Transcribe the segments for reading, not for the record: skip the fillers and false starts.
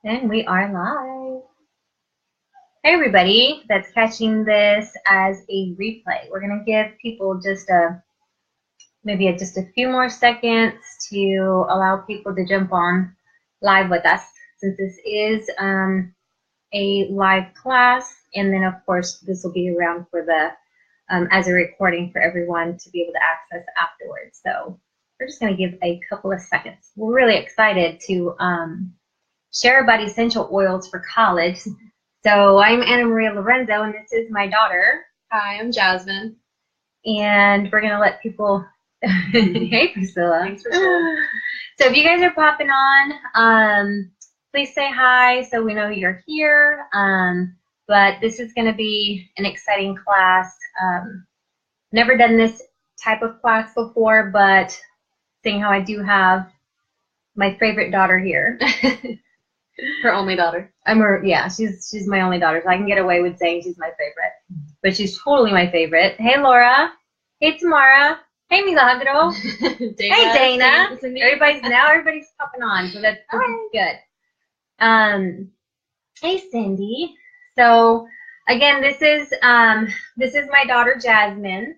And we are live. Hey everybody that's catching this as a replay. We're going to give people just just a few more seconds to allow people to jump on live with us, since this is a live class, and then of course this will be around for the as a recording for everyone to be able to access afterwards. So we're just going to give a couple of seconds. We're really excited to share about essential oils for college. So I'm Anna Maria Lorenzo, and this is my daughter. Hi, I'm Jasmine. And we're going to let people... Hey, Priscilla. Thanks for sharing. So if you guys are popping on, please say hi so we know you're here. But this is going to be an exciting class. Never done this type of class before, but seeing how I do have my favorite daughter here. Her only daughter. She's my only daughter, so I can get away with saying she's my favorite. But she's totally my favorite. Hey, Laura. Hey, Tamara. Hey, Milagro. Dana, hey, Dana. Cindy. Everybody's popping on, so this is good. Hey, Cindy. So again, this is my daughter Jasmine,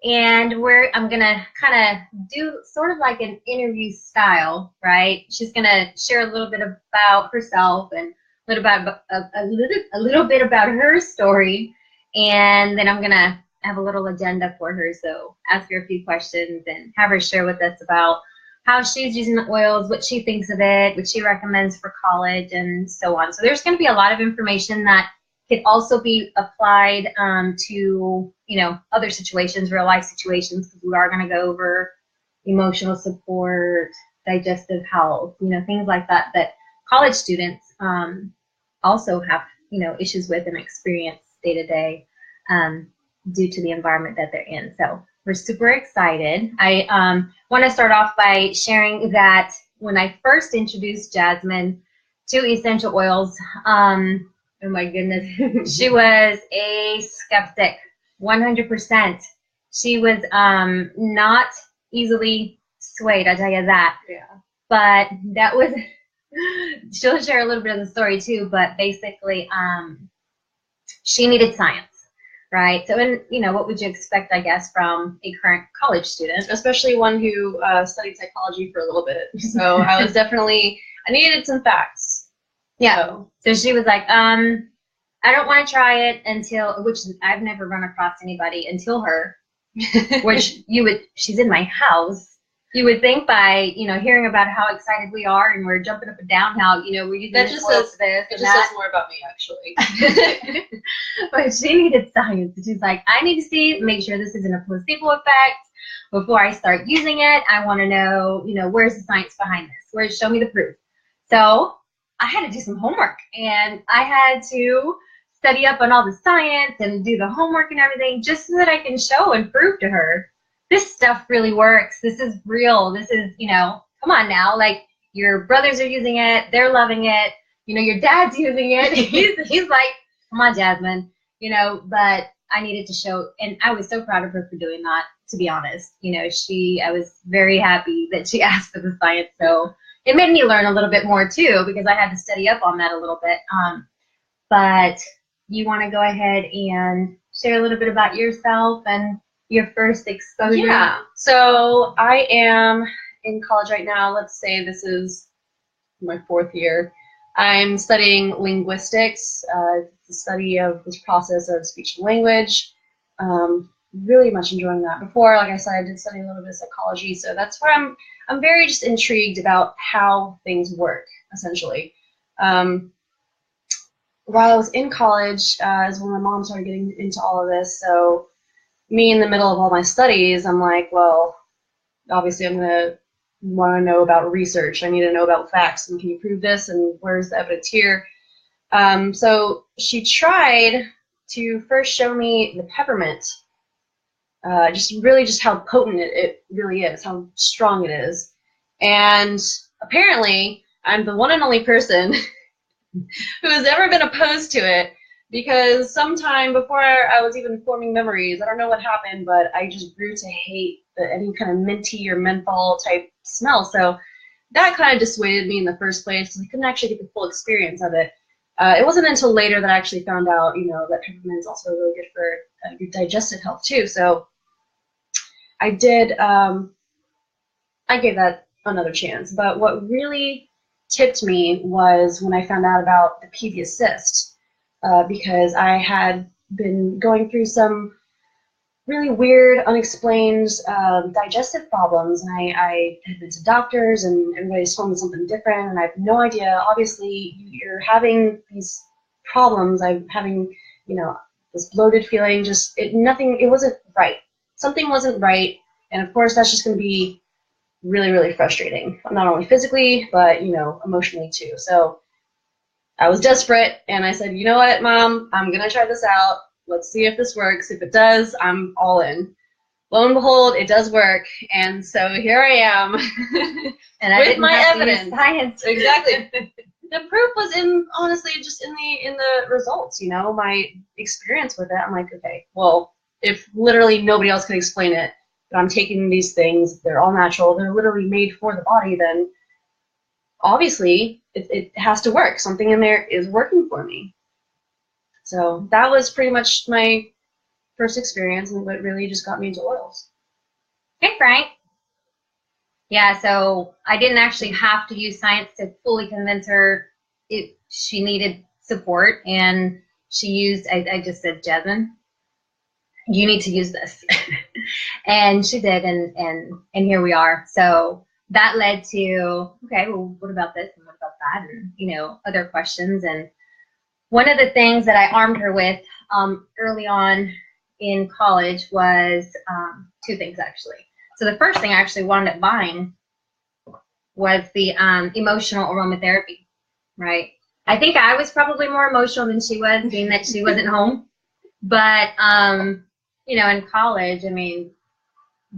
and I'm gonna kind of do sort of like an interview style, right? She's gonna share a little bit about herself and a little bit about her story, and then I'm gonna have a little agenda for her. So ask her a few questions and have her share with us about how she's using the oils, what she thinks of it, what she recommends for college, and so on. So there's going to be a lot of information that could also be applied to, other situations, real life situations, because we are going to go over emotional support, digestive health, things like that college students also have, issues with and experience day to day due to the environment that they're in. So we're super excited. I want to start off by sharing that when I first introduced Jasmine to essential oils, oh my goodness, she was a skeptic, 100%. She was not easily swayed, I'll tell you that. Yeah. But that was, she'll share a little bit of the story too, but basically she needed science. Right. So, what would you expect, I guess, from a current college student? Especially one who studied psychology for a little bit. So I needed some facts. Yeah. So she was like, I don't want to try it which I've never run across anybody until her, which she's in my house. You would think by, hearing about how excited we are and we're jumping up and down, how, we're using that just says more about me, actually. But she needed science. She's like, I need to make sure this isn't a placebo effect. Before I start using it, I want to know, where's the science behind this? Show me the proof. So I had to do some homework, and I had to study up on all the science and do the homework and everything just so that I can show and prove to her this stuff really works. This is real. This is, come on now. Like, your brothers are using it. They're loving it. Your dad's using it. He's like, come on, Jasmine. But I needed to show, and I was so proud of her for doing that, to be honest. I was very happy that she asked for the science. So it made me learn a little bit more too, because I had to study up on that a little bit. But you want to go ahead and share a little bit about yourself and your first exposure? Yeah. So I am in college right now. Let's say this is my 4th year. I'm studying linguistics, the study of this process of speech and language. Really much enjoying that. Before, like I said, I did study a little bit of psychology, so that's where I'm very just intrigued about how things work, essentially. While I was in college, is when my mom started getting into all of this, so me in the middle of all my studies, I'm like, well, obviously I'm going to want to know about research. I need to know about facts, and can you prove this, and where's the evidence here? So she tried to first show me the peppermint, just how potent it really is, how strong it is. And apparently I'm the one and only person who has ever been opposed to it, because sometime before I was even forming memories, I don't know what happened, but I just grew to hate any kind of minty or menthol type smell. So that kind of dissuaded me in the first place, because I couldn't actually get the full experience of it. It wasn't until later that I actually found out, that peppermint is also really good for your digestive health too. So I did, I gave that another chance. But what really tipped me was when I found out about the previous cyst, because I had been going through some really weird, unexplained digestive problems, and I had been to doctors, and everybody's told me something different, and I have no idea. Obviously, you're having these problems. I'm having, this bloated feeling. It wasn't right. Something wasn't right, and of course, that's just going to be really, really frustrating. Not only physically, but emotionally too. So I was desperate, and I said, you know what, Mom, I'm gonna try this out. Let's see if this works. If it does, I'm all in. Lo and behold, it does work, and so here I am and I with my evidence. Science. Exactly. The proof was honestly just in the results. My experience with it. I'm like, okay, well, if literally nobody else can explain it, but I'm taking these things, they're all natural, they're literally made for the body, then obviously it has to work. Something in there is working for me. So that was pretty much my first experience, and what really just got me into oils. Hey, Frank. Yeah, so I didn't actually have to use science to fully convince her she needed support, and she used, I just said, Jasmine, you need to use this. And she did, and here we are. So that led to, okay, well, what about this and what about that, and other questions. And one of the things that I armed her with early on in college was two things, actually. So the first thing I actually wound up buying was the emotional aromatherapy, right? I think I was probably more emotional than she was, being that she wasn't home. But, in college, I mean,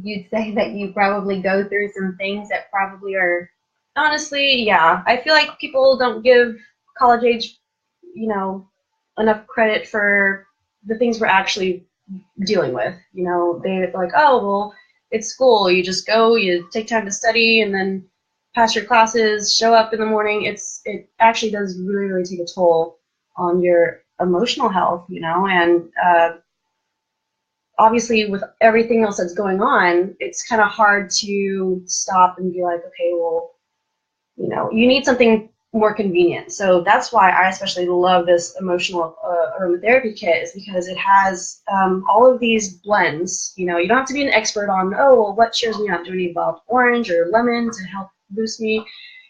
you'd say that you probably go through some things that probably are... Honestly, yeah. I feel like people don't give college age, enough credit for the things we're actually dealing with. They're like, oh, well, it's school. You just go, you take time to study, and then pass your classes, show up in the morning. It actually does really, really take a toll on your emotional health, and obviously with everything else that's going on, it's kind of hard to stop and be like, okay, well, you need something more convenient. So that's why I especially love this emotional aromatherapy kit, is because it has all of these blends. You don't have to be an expert on, oh, well, what cheers me up? Do I need wild orange or lemon to help boost me?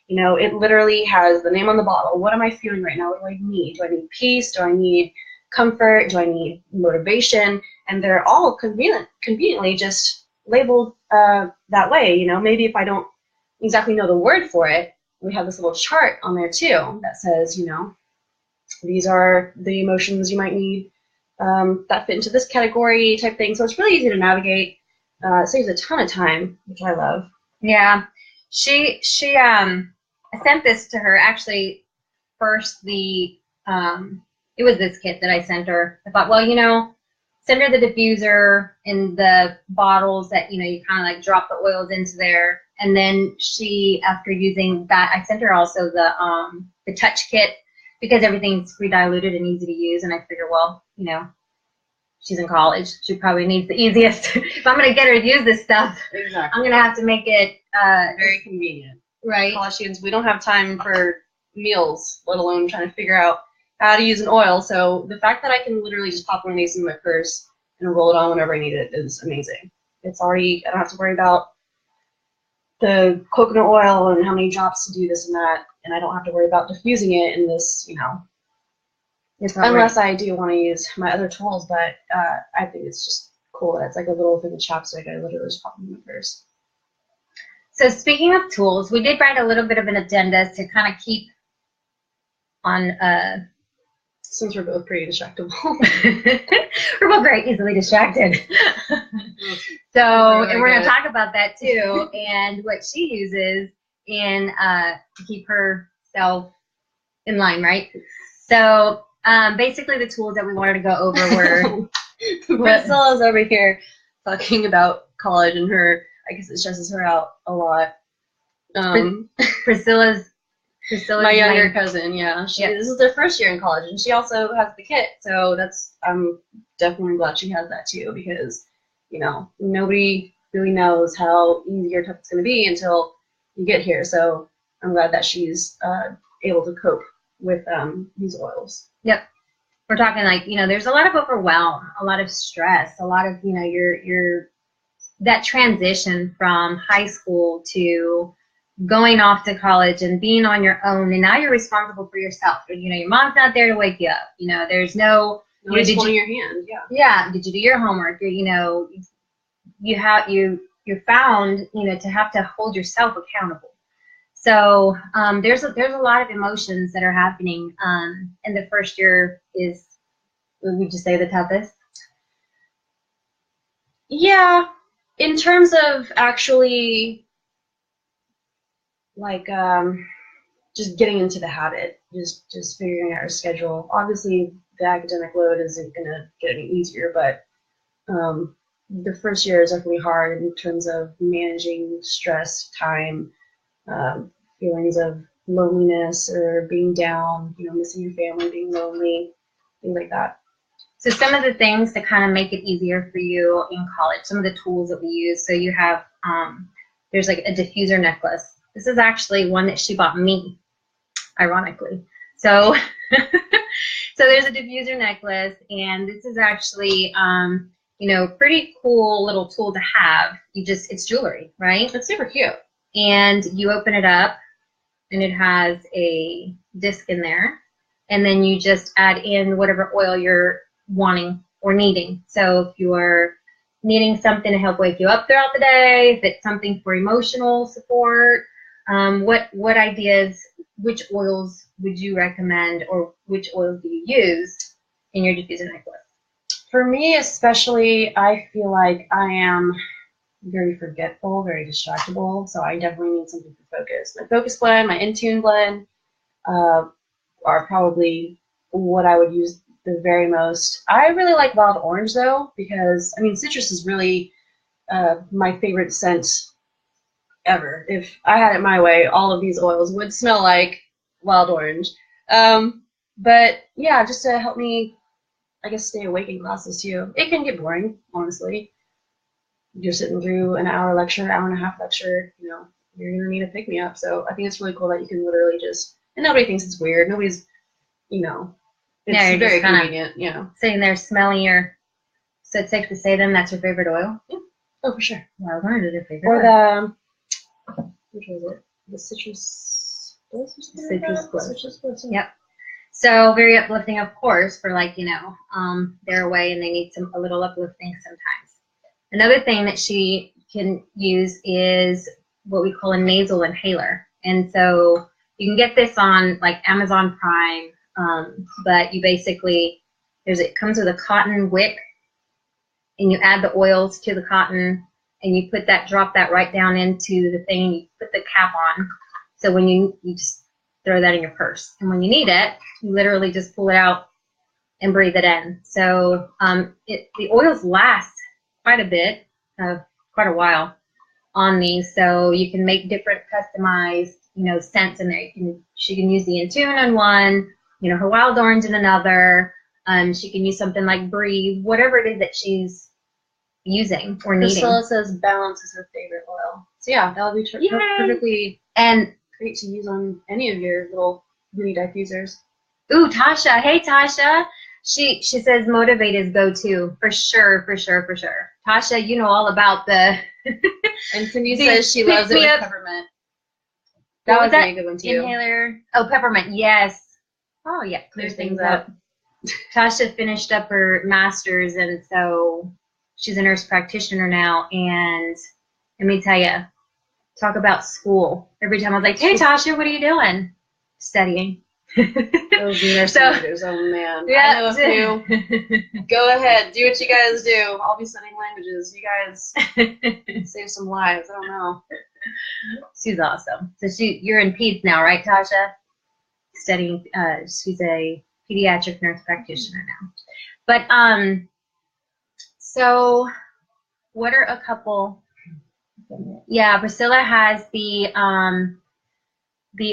It literally has the name on the bottle. What am I feeling right now? What do I need? Do I need peace? Do I need comfort? Do I need motivation? And they're all conveniently just labeled that way. Maybe if I don't exactly know the word for it, we have this little chart on there too that says, these are the emotions you might need that fit into this category type thing. So it's really easy to navigate. It saves a ton of time, which I love. Yeah, she I sent this to her actually first. It was this kit that I sent her. I thought, well, send her the diffuser and the bottles that you kind of like drop the oils into there. And then she, after using that, I sent her also the touch kit, because everything's pre-diluted and easy to use. And I figure, well, she's in college. She probably needs the easiest. If I'm going to get her to use this stuff, exactly, I'm going to have to make it very convenient. Right. College students, we don't have time for meals, let alone trying to figure out how to use an oil. So the fact that I can literally just pop one of these in my purse and roll it on whenever I need it is amazing. It's already, I don't have to worry about the coconut oil and how many drops to do this and that, and I don't have to worry about diffusing it in this, unless I do want to use my other tools. But I think it's just cool that it's like a little thing of chapstick. I literally just pop in my purse. So speaking of tools, we did write a little bit of an agenda to kind of keep on. Since we're both pretty distractible. We're both very easily distracted. So, and we're going to talk about that too, and what she uses to keep herself in line, right? So, basically the tools that we wanted to go over were... Priscilla is over here talking about college and her, I guess it stresses her out a lot. Priscilla's my younger cousin, yeah. This is their first year in college, and she also has the kit. So I'm definitely glad she has that too, because, you know, nobody really knows how easy or tough it's going to be until you get here. So I'm glad that she's able to cope with these oils. Yep. We're talking like, you know, there's a lot of overwhelm, a lot of stress, a lot of, you know, your that transition from high school to going off to college and being on your own, and now you're responsible for yourself. You know, your mom's not there to wake you up. You know, there's nobody's holding your hand. Yeah. Did you do your homework? You know, you're found, you know, to have to hold yourself accountable. So there's a lot of emotions that are happening, and the first year is, would you say, the toughest? Yeah, in terms of actually, like, just getting into the habit, just figuring out our schedule. Obviously, the academic load isn't gonna get any easier, but the first year is definitely hard in terms of managing stress, time, feelings of loneliness or being down, you know, missing your family, being lonely, things like that. So some of the things to kind of make it easier for you in college, some of the tools that we use. So you have, there's like a diffuser necklace. This is actually one that she bought me, ironically. So, so there's a diffuser necklace, and this is actually, you know, pretty cool little tool to have. It's jewelry, right? It's super cute. And you open it up, and it has a disc in there, and then you just add in whatever oil you're wanting or needing. So if you're needing something to help wake you up throughout the day, if it's something for emotional support, what ideas, which oils would you recommend, or which oils do you use in your diffuser necklace? For me especially, I feel like I am very forgetful, very distractible, so I definitely need something for focus. My focus blend, my Intune blend are probably what I would use the very most. I really like wild orange though, because I mean citrus is really my favorite scent ever. If I had it my way, all of these oils would smell like wild orange. But yeah, just to help me, I guess, stay awake in classes too. It can get boring, honestly. You're sitting through an hour lecture, hour and a half lecture, you know, you're gonna need a pick me up. So I think it's really cool that you can literally just, and nobody thinks it's weird. Nobody's, you know, it's very convenient, you know. Sitting there smelling your, so it's safe to say then that's your favorite oil? Yeah. Oh, for sure. Wild orange is your favorite. Or the, which was it? The citrus bliss. Yep. So very uplifting, of course, for, like, you know, they're away and they need a little uplifting sometimes. Another thing that she can use is what we call a nasal inhaler. And so you can get this on like Amazon Prime, but you basically, it comes with a cotton wick, and you add the oils to the cotton, and you drop that right down into the thing, and you put the cap on. So when you just throw that in your purse, and when you need it, you literally just pull it out and breathe it in. So the oils last quite a bit, quite a while on these. So you can make different customized, you know, scents in there. She can use the Intune on one, you know, her wild orange in another. She can use something like Breathe, whatever it is that she's using or needing. Priscilla says balance is her favorite oil. So yeah, that'll be perfectly and great to use on any of your little mini diffusers. Ooh, Tasha. Hey, Tasha. She says motivate is go-to for sure. Tasha, you know all about the. And Cindy says she loves it with peppermint. That was a good one too. Inhaler. Oh, peppermint. Yes. Oh yeah, clears things up. Tasha finished up her master's, and so she's a nurse practitioner now. And let me tell you, talk about school. Every time I was like, "Hey, Tasha, what are you doing?" Studying. Those nurse leaders, oh man. Yeah. I know a few. Go ahead, do what you guys do. I'll be studying languages. You guys save some lives. I don't know. She's awesome. So you're in peds now, right, Tasha? Studying. She's a pediatric nurse practitioner now. But so what are a couple Yeah, Priscilla has the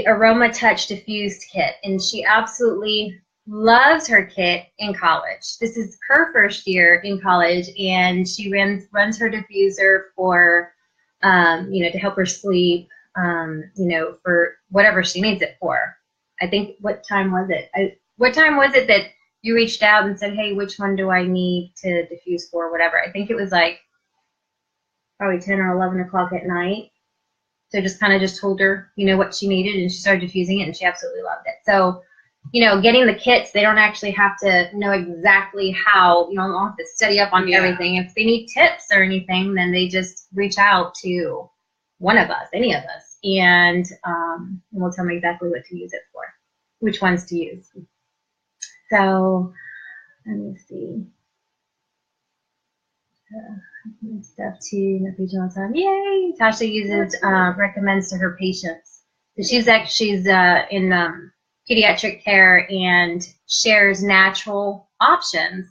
Aroma Touch diffused kit, and she absolutely loves her kit in college. This is her first year in college, and she runs her diffuser for, to help her sleep, for whatever she needs it for. I think, what time was it? What time was it that you reached out and said, hey, which one do I need to diffuse for, whatever? I think it was like probably 10 or 11 o'clock at night. So just kind of just told her, what she needed, and she started diffusing it, and she absolutely loved it. So, getting the kits, they don't actually have to know exactly how, don't have to study up on everything. If they need tips or anything, then they just reach out to one of us, any of us, and we'll tell them exactly what to use it for, which ones to use. So, let me see. Stuff too, no patient all the time. Yay! Tasha uses, recommends to her patients. She's in pediatric care and shares natural options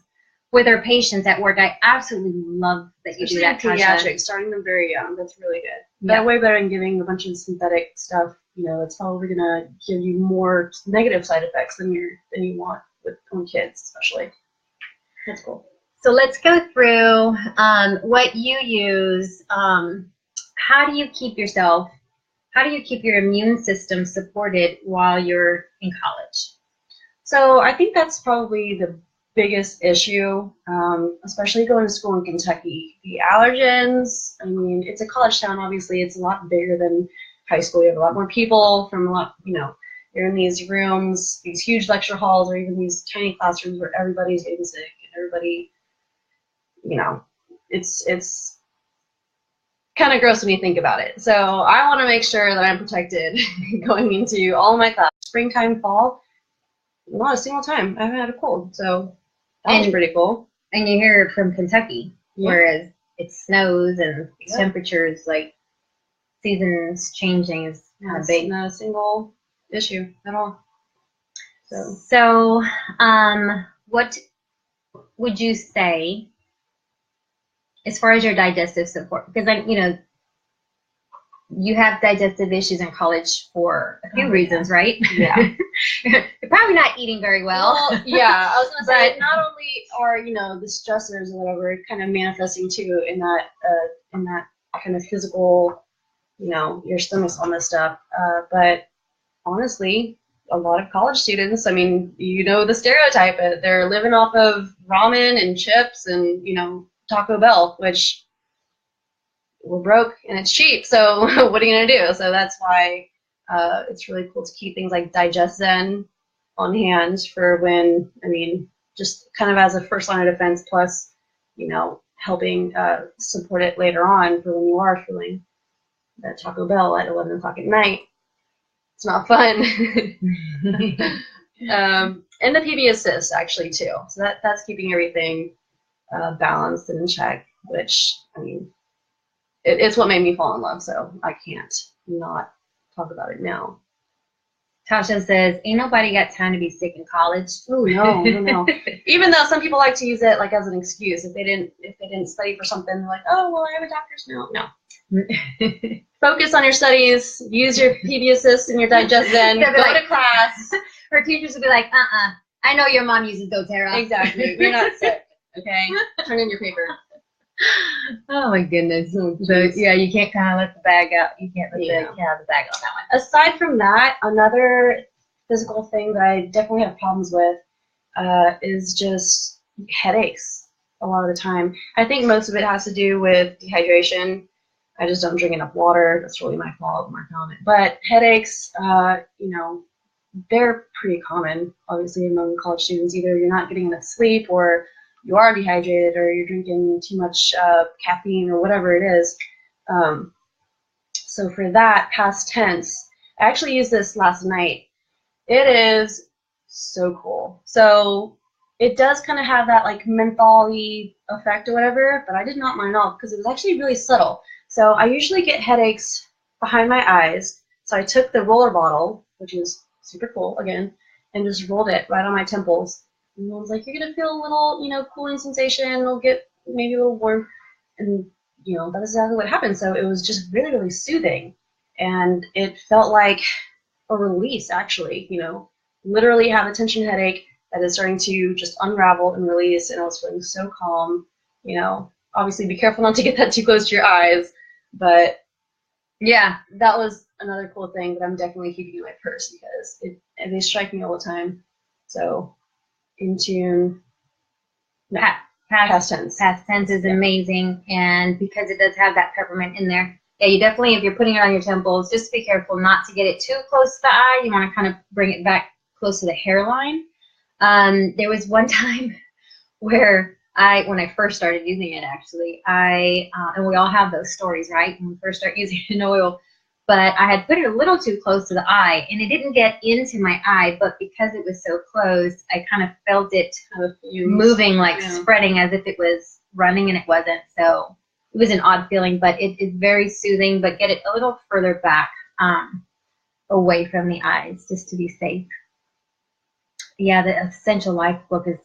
with her patients at work. I absolutely love that you do that, Tasha. Pediatrics, starting them very young. That's really good. That way better than giving a bunch of synthetic stuff. It's probably gonna give you more negative side effects than you want with kids, especially. That's cool. So let's go through what you use. How do you keep your immune system supported while you're in college? So I think that's probably the biggest issue, especially going to school in Kentucky. The allergens, it's a college town, obviously. It's a lot bigger than high school. You have a lot more people from you're in these rooms, these huge lecture halls, or even these tiny classrooms where everybody's getting sick and everybody, it's kind of gross when you think about it. So I want to make sure that I'm protected going into all my classes. Springtime, fall, not a single time I haven't had a cold. So that's pretty cool. And you're here from Kentucky, whereas it snows and temperatures, like seasons changing, is not big. Not a single issue at all. So what would you say as far as your digestive support? Because you have digestive issues in college for a few reasons, right? Yeah. You're probably not eating very well. Yeah, I was gonna say, not only are the stressors or whatever kind of manifesting too in that kind of physical, your stomach's all messed up, but honestly, a lot of college students, the stereotype, they're living off of ramen and chips and Taco Bell, which we're broke and it's cheap, so what are you gonna do? So that's why it's really cool to keep things like Digest Zen on hand for when, just kind of as a first line of defense, plus helping support it later on for when you are feeling that Taco Bell at 11 o'clock at night. It's not fun. And the PB Assist actually too, so that's keeping everything balanced and in check, which it's what made me fall in love, so I can't not talk about it now. Tasha says, ain't nobody got time to be sick in college. Oh, no. Even though some people like to use it as an excuse. If they didn't study for something, they're like, oh, well, I have a doctor's note. No. Focus on your studies. Use your PB Assist and your Digest Zen. Go to class. Her teachers would be like, I know your mom uses doTERRA. Exactly. You're not sick. Okay? Turn in your paper. Oh my goodness. So yeah, you can't kind of let the bag out. You can't let the cat out of the bag on that one. Aside from that, another physical thing that I definitely have problems with is just headaches a lot of the time. I think most of it has to do with dehydration. I just don't drink enough water. That's really my fault. I'm working on it. But headaches, they're pretty common, obviously, among college students. Either you're not getting enough sleep, or you are dehydrated, or you're drinking too much caffeine, or whatever it is. So for that, past tense, I actually used this last night. It is so cool. So it does kind of have that like menthol-y effect or whatever, but I did not mind at all because it was actually really subtle. So I usually get headaches behind my eyes. So I took the roller bottle, which is super cool again, and just rolled it right on my temples. And I was like, you're going to feel a little, cooling sensation. It'll get maybe a little warm. And that's exactly what happened. So it was just really, really soothing. And it felt like a release, actually, literally have a tension headache that is starting to just unravel and release. And I was feeling so calm. Obviously be careful not to get that too close to your eyes. But yeah, that was another cool thing that I'm definitely keeping in my purse because they strike me all the time. So in tune. No, past tense. Past tense is amazing, and because it does have that peppermint in there, yeah, you definitely, if you're putting it on your temples, just be careful not to get it too close to the eye. You want to kind of bring it back close to the hairline. There was one time where when I first started using it, actually, and we all have those stories, right? When we first start using an oil, but I had put it a little too close to the eye, and it didn't get into my eye, but because it was so close, I kind of felt it moving, like spreading as if it was running, and it wasn't. So it was an odd feeling, but it is very soothing, but get it a little further back away from the eyes just to be safe. Yeah, the Essential Life book is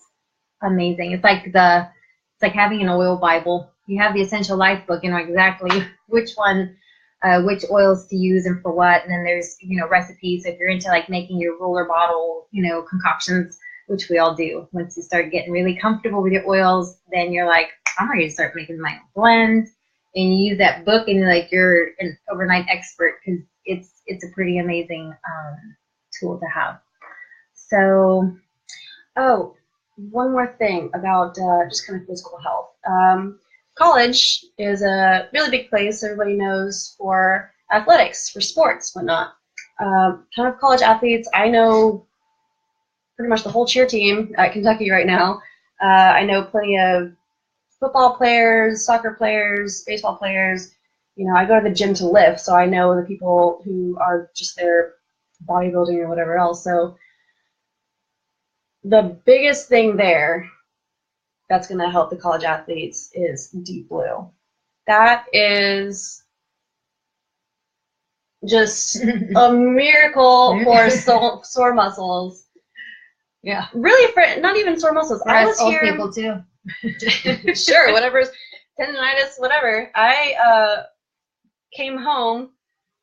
amazing. It's like having an oil Bible. You have the Essential Life book, you know exactly which oils to use and for what. And then there's, recipes. If you're into like making your roller bottle, concoctions, which we all do. Once you start getting really comfortable with your oils, then you're like, I'm ready to start making my own blend. And you use that book and you're an overnight expert because it's a pretty amazing tool to have. So, one more thing about just kind of physical health. College is a really big place, everybody knows, for athletics, for sports, whatnot. Ton of college athletes. I know pretty much the whole cheer team at Kentucky right now. I know plenty of football players, soccer players, baseball players. I go to the gym to lift, so I know the people who are just there bodybuilding or whatever else. So the biggest thing there that's going to help the college athletes is Deep Blue. That is just a miracle for sore muscles. Yeah, really, for not even sore muscles. I was old people too. Sure, whatever's tendonitis, whatever. I came home,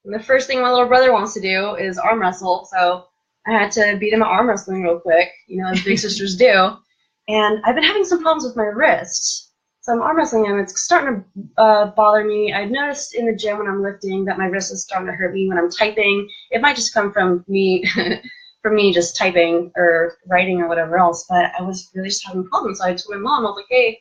and the first thing my little brother wants to do is arm wrestle. So I had to beat him at arm wrestling real quick, as big sisters do. And I've been having some problems with my wrist. So I'm arm wrestling and it's starting to bother me. I've noticed in the gym when I'm lifting that my wrist is starting to hurt me when I'm typing. It might just come from me just typing or writing or whatever else, but I was really just having problems. So I told my mom, I was like, hey,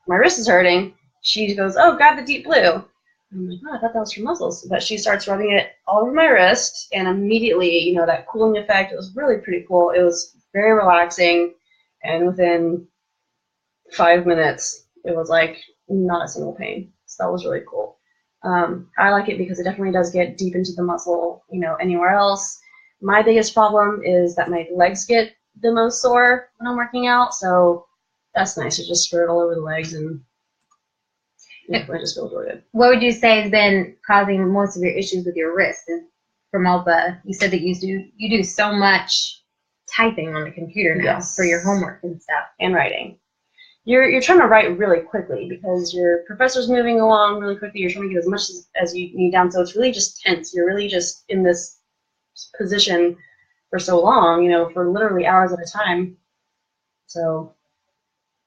my wrist is hurting. She goes, oh, grab the Deep Blue. I'm like, oh, I thought that was for muscles. But she starts rubbing it all over my wrist, and immediately, that cooling effect, it was really pretty cool. It was very relaxing. And within 5 minutes, it was like not a single pain. So that was really cool. I like it because it definitely does get deep into the muscle, anywhere else. My biggest problem is that my legs get the most sore when I'm working out. So that's nice to just spread it all over the legs, and I just feel really good. What would you say has been causing most of your issues with your wrist? From all you said that you do so much typing on the computer now for your homework and stuff and writing. You're trying to write really quickly because your professor's moving along really quickly. You're trying to get as much as you need down, so it's really just tense. You're really just in this position for so long, for literally hours at a time. So,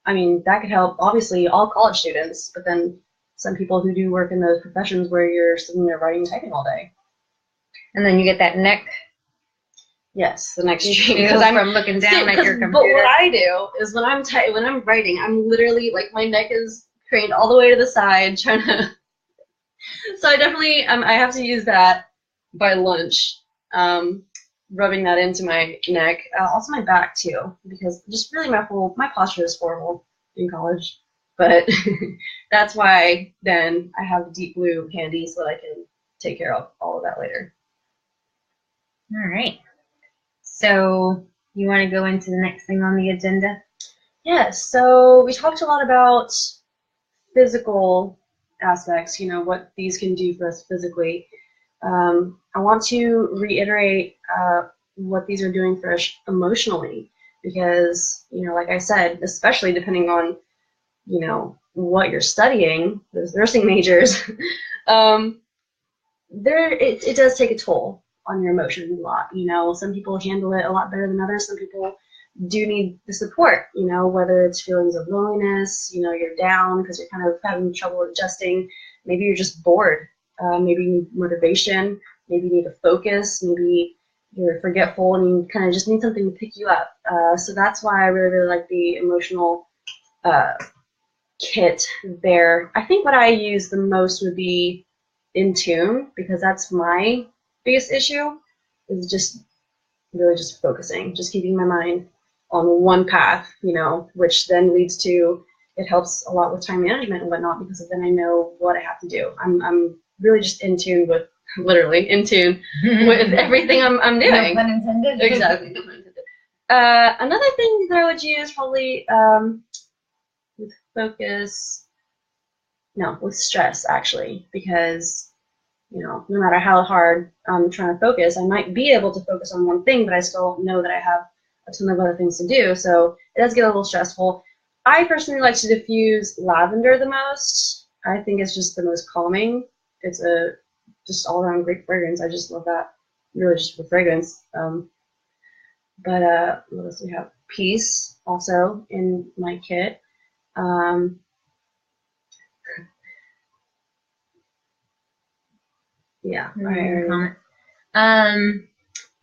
that could help obviously all college students, but then some people who do work in those professions where you're sitting there writing and typing all day, and then you get that neck. Yes, the next stream, because I'm from looking down at your computer. But what I do is when I'm writing, I'm literally like my neck is craned all the way to the side, trying to. So I definitely I have to use that by lunch, rubbing that into my neck, also my back too, because just really my posture is horrible in college. But that's why then I have the Deep Blue handy so that I can take care of all of that later. All right. So you want to go into the next thing on the agenda? Yes. So we talked a lot about physical aspects, what these can do for us physically. I want to reiterate what these are doing for us emotionally, because, like I said, especially depending on, what you're studying, those nursing majors, it does take a toll on your emotions a lot. You know, some people handle it a lot better than others. Some people do need the support, you know, whether it's feelings of loneliness, you know, you're down because you're kind of having trouble adjusting. Maybe you're just bored. Maybe you need motivation. Maybe you need to focus. Maybe you're forgetful and you kind of just need something to pick you up. So that's why I really, really like the emotional kit there. I think what I use the most would be In Tune, because that's my biggest issue, is just really just focusing, just keeping my mind on one path, you know, which then leads to, it helps a lot with time management and whatnot, because then I know what I have to do. I'm really just in tune with, literally in tune with everything I'm doing. No pun intended. Exactly. No pun intended. Another thing that I would use probably with focus, no, with stress actually, because you know, no matter how hard I'm trying to focus, I might be able to focus on one thing, but I still know that I have a ton of other things to do. So it does get a little stressful. I personally like to diffuse lavender the most. I think it's just the most calming. It's a just all around great fragrance. I just love that. Really just for fragrance. But what else do we have? Peace also in my kit. Yeah.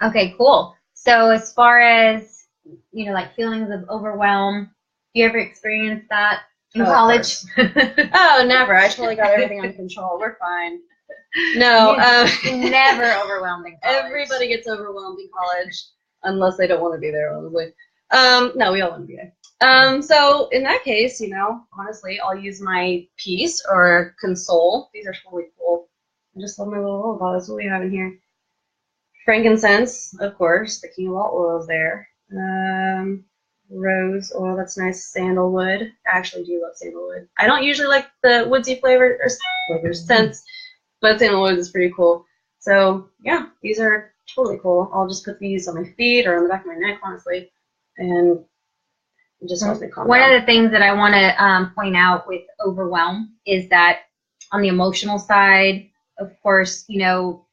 Okay, cool. So as far as, you know, like feelings of overwhelm, do you ever experience that in college? Oh, never. I totally got everything under control. We're fine. No. Never overwhelmed in college. Everybody gets overwhelmed in college, unless they don't want to be there, honestly. No, we all want to be there. So in that case, you know, honestly, I'll use my Peace or Console. These are totally cool. I just love my little lullaby. That's what we have in here. Frankincense, of course, the king of all oils there. Rose oil, that's nice. Sandalwood. I actually do love sandalwood. I don't usually like the woodsy flavors, scents, but sandalwood is pretty cool. So yeah, these are totally cool. I'll just put these on my feet or on the back of my neck, honestly, and it just helps me calm down. One of the things that I want to point out with overwhelm is that on the emotional side, of course, you know,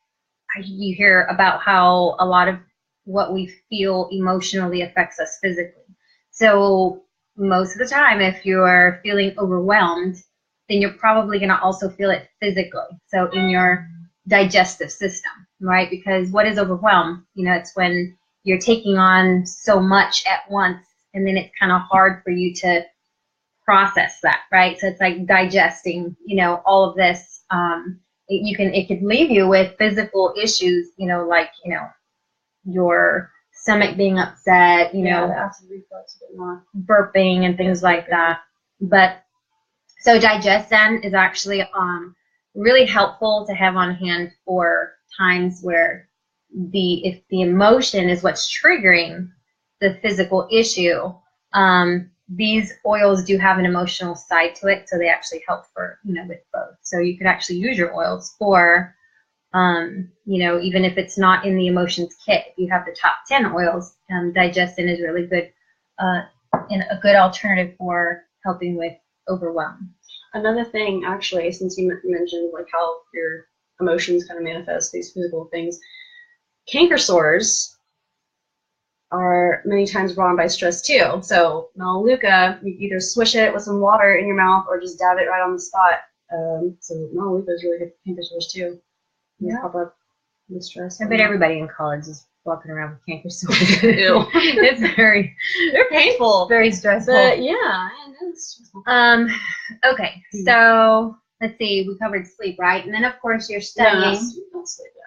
you hear about how a lot of what we feel emotionally affects us physically. So most of the time, if you're feeling overwhelmed, then you're probably going to also feel it physically. So in your digestive system, right? Because what is overwhelm? You know, it's when you're taking on so much at once, and then it's kind of hard for you to process that, right? So it's like digesting, you know, all of this. It could leave you with physical issues, you know, like, you know, your stomach being upset, you know, the acid reflux, but not burping and things like that. But so digestion is actually really helpful to have on hand for times where if the emotion is what's triggering the physical issue, these oils do have an emotional side to it, so they actually help for, you know, with both. So you could actually use your oils for, you know, even if it's not in the emotions kit, if you have the top 10 oils, digestin is really good, and a good alternative for helping with overwhelm. Another thing, actually, since you mentioned like how your emotions kind of manifest these physical things, canker sores are many times brought on by stress too. So Melaleuca, you either swish it with some water in your mouth or just dab it right on the spot. So Melaleuca is really good for canker sores too. Yeah. Pop up with stress. I bet everybody in college is walking around with canker sores. Ew. They're painful. Very stressful. But yeah, it is stressful. Okay, so let's see, we covered sleep, right? And then of course you're studying. No, sleep, yeah.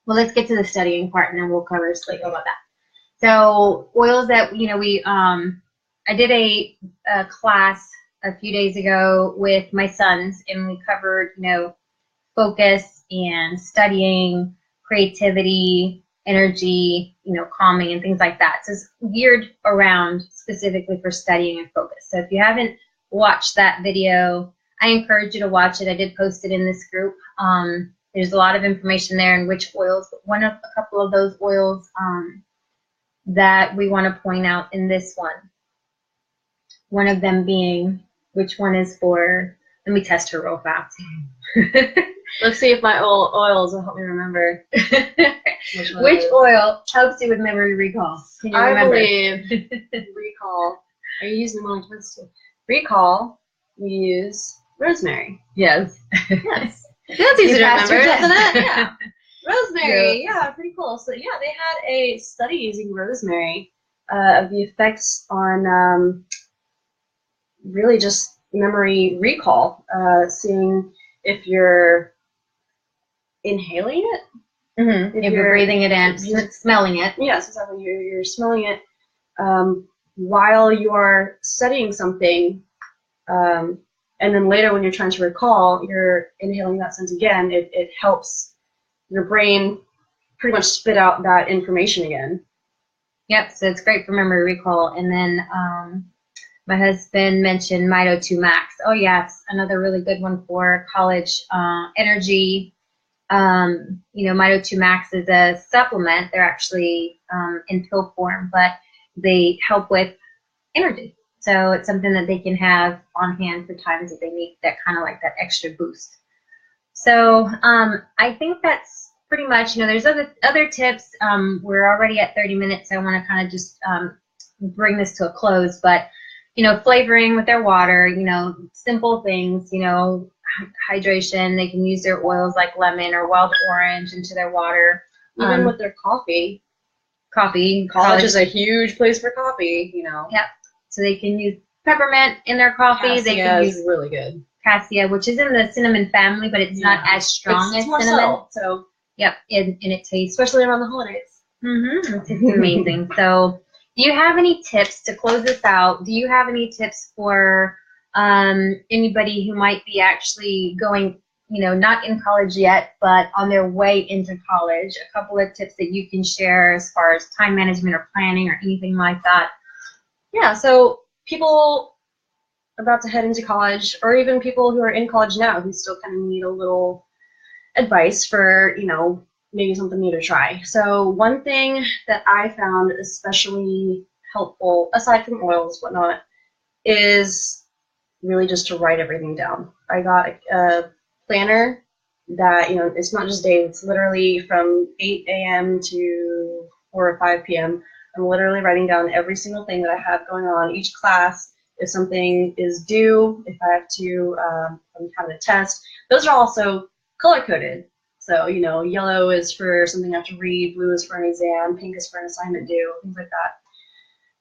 Well, let's get to the studying part and then we'll cover sleep. How about that? So oils that, you know, I did a class a few days ago with my sons, and we covered, you know, focus and studying, creativity, energy, you know, calming and things like that. So it's geared around specifically for studying and focus. So if you haven't watched that video, I encourage you to watch it. I did post it in this group. There's a lot of information there in which oils, but a couple of those oils that we want to point out in this one of them being which one is for. Let me test her real fast. Let's see if my oils will help me remember. Which oil helps you with memory recall? Can you remember? I believe recall. Are you using the wrong test? Recall. We use rosemary. Yes. Yes. That's easy to passed remember, your isn't test. it? Yeah. Rosemary. Yeah. Yeah, pretty cool. So yeah, they had a study using rosemary of the effects on really just memory recall, seeing if you're inhaling it. Mm-hmm. If you're breathing it in, smelling it. Yes, exactly. You're smelling it while you are studying something, and then later when you're trying to recall, you're inhaling that scent again. It helps your brain pretty much spit out that information again. Yep, so it's great for memory recall. And then my husband mentioned Mito 2 Max. Oh yes, another really good one for college energy. Mito 2 Max is a supplement. They're actually in pill form, but they help with energy. So it's something that they can have on hand for times that they need that kind of like that extra boost. So I think that's pretty much, there's other tips. We're already at 30 minutes, so I want to kind of just bring this to a close. But, flavoring with their water, simple things, hydration. They can use their oils like lemon or wild orange into their water. Even with their coffee. Coffee. College is a huge place for coffee, Yep. So they can use peppermint in their coffee. Cassia they can use is really good. Cassia, which is in the cinnamon family, but it's not as strong as more cinnamon. subtle, so yep, and it tastes, especially around the holidays. It's amazing. So, do you have any tips to close this out? Do you have any tips for anybody who might be actually going, not in college yet, but on their way into college? A couple of tips that you can share as far as time management or planning or anything like that. Yeah, so people about to head into college, or even people who are in college now who still kind of need a little advice for, maybe something new to try. So one thing that I found especially helpful, aside from oils, whatnot, is really just to write everything down. I got a planner that, it's not just days, it's literally from 8 a.m. to 4 or 5 p.m. I'm literally writing down every single thing that I have going on, each class, if something is due, if I have to, I'm having a test. Those are also color-coded. So, yellow is for something I have to read, blue is for an exam, pink is for an assignment due, things like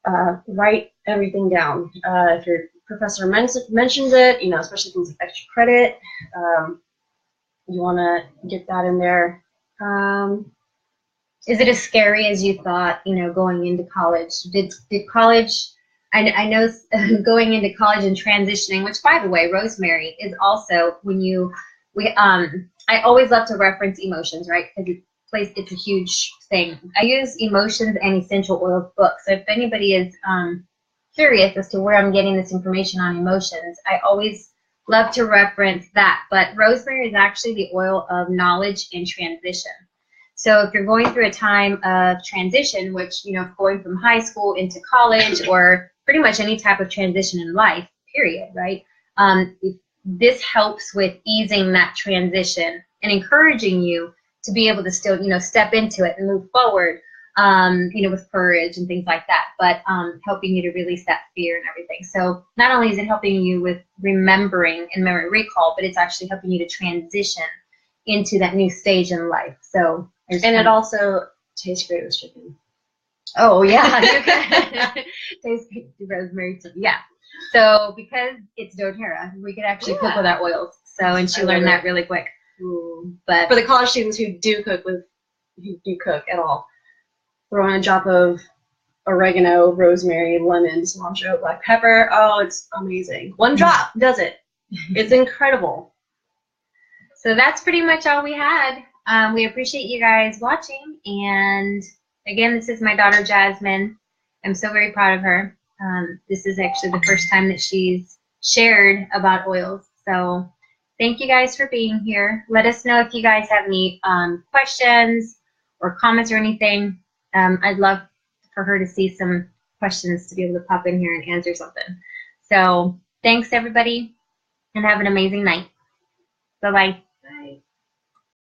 that. Write everything down. If your professor mentions it, especially things like extra credit, you want to get that in there. Is it as scary as you thought, going into college? Did college, I know going into college and transitioning, which by the way, rosemary is also I always love to reference emotions, right? Because it's a huge thing. I use emotions and essential oils books. So if anybody is curious as to where I'm getting this information on emotions, I always love to reference that. But rosemary is actually the oil of knowledge and transition. So if you're going through a time of transition, which, going from high school into college or pretty much any type of transition in life, period, right? This helps with easing that transition and encouraging you to be able to still, step into it and move forward, with courage and things like that, but helping you to release that fear and everything. So not only is it helping you with remembering and memory recall, but it's actually helping you to transition into that new stage in life. So it also tastes great with chicken. Oh yeah, tastes great with rosemary too. Yeah. So because it's doTERRA, we could actually cook with our oils. So and she learned that really quick. Ooh. But for the college students who do cook at all, throw in a drop of oregano, rosemary, lemon, cilantro, black pepper. Oh, it's amazing. One drop does it. It's incredible. So that's pretty much all we had. We appreciate you guys watching. And again, this is my daughter, Jasmine. I'm so very proud of her. This is actually the first time that she's shared about oils. So thank you guys for being here. Let us know if you guys have any questions or comments or anything. I'd love for her to see some questions to be able to pop in here and answer something. So Thanks, everybody, and have an amazing night. Bye-bye.